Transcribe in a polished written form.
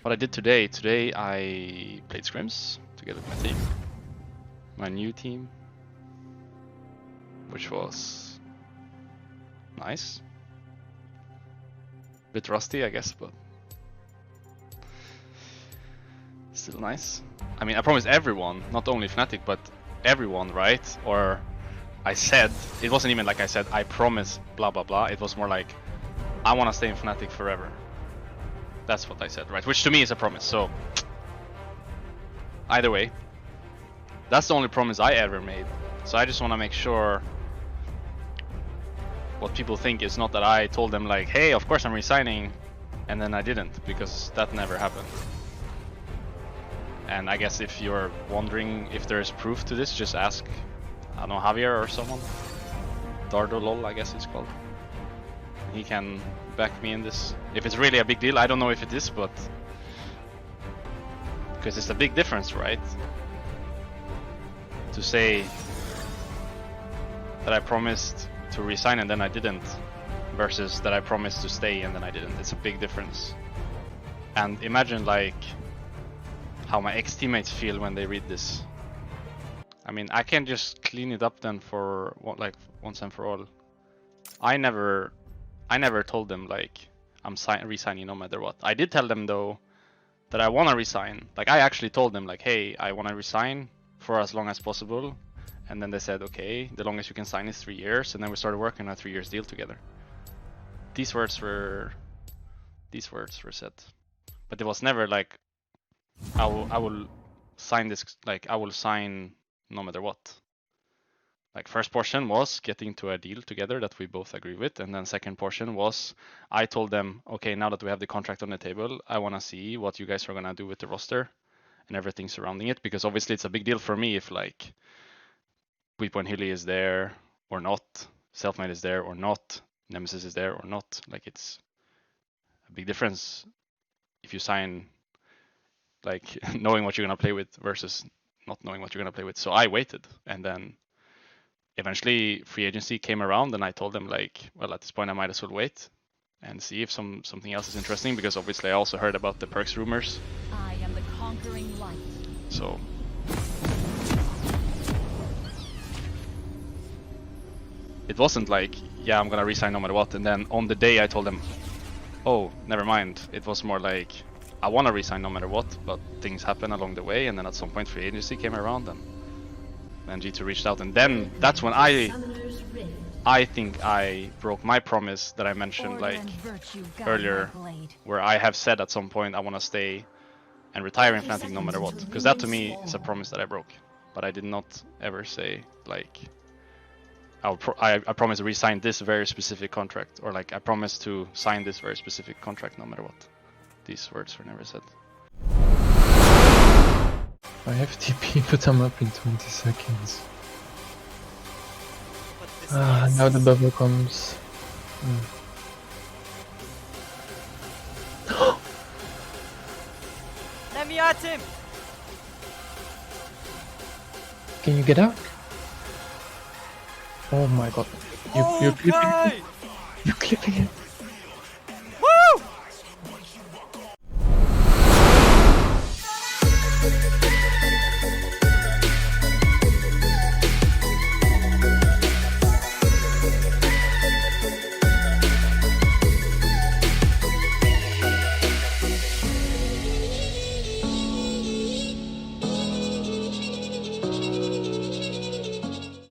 what I did today I played scrims together with my team, my new team, which was nice. Bit rusty, I guess, but still nice. I mean, I promised everyone, not only Fnatic, but everyone, right? Or I said, it wasn't even like I said, I promise, blah, blah, blah. It was more like, I want to stay in Fnatic forever. That's what I said, right? Which to me is a promise, so either way, that's the only promise I ever made. So I just want to make sure what people think is not that I told them like, hey, of course I'm resigning, and then I didn't, because that never happened. And I guess if you're wondering if there's proof to this, just ask, I don't know, Javier or someone. Dardo Lol, I guess it's called. He can back me in this. If it's really a big deal, I don't know if it is, but because it's a big difference, right? To say that I promised to resign and then I didn't, versus that I promised to stay and then I didn't. It's a big difference. And imagine like how my ex-teammates feel when they read this. I mean, I can't just clean it up then for like once and for all. I never told them like I'm resigning no matter what. I did tell them though that I want to resign. Like I actually told them like, hey, I want to resign for as long as possible. And then they said, okay, the longest you can sign is 3 years. And then we started working on a 3 years deal together. These words were said, but it was never like I will sign this, like I will sign no matter what. Like first portion was getting to a deal together that we both agree with, and then second portion was I told them, okay, now that we have the contract on the table, I want to see what you guys are gonna do with the roster and everything surrounding it, because obviously it's a big deal for me if like Weepo and Hilly is there or not, Selfmade is there or not, Nemesis is there or not. Like it's a big difference if you sign like knowing what you're gonna play with versus not knowing what you're gonna play with. So I waited, and then eventually free agency came around, and I told them like, well, at this point I might as well wait and see if something else is interesting, because obviously I also heard about the perks rumors. I am the conquering light. So it wasn't like, yeah, I'm gonna resign no matter what, and then on the day I told them, oh, never mind. It was more like, I want to resign no matter what, but things happen along the way, and then at some point free agency came around, and then G2 reached out, and then that's when I think I broke my promise that I mentioned like earlier, where I have said at some point I want to stay and retire in Fnatic no matter what, because that to me is a promise that I broke. But I did not ever say like I promise to resign this very specific contract, or like I promise to sign this very specific contract no matter what. These words were never said. I have TP, but I'm up in 20 seconds. Now the bubble comes. Let me at him! Can you get out? Oh my god. You're clipping it. You're clipping it.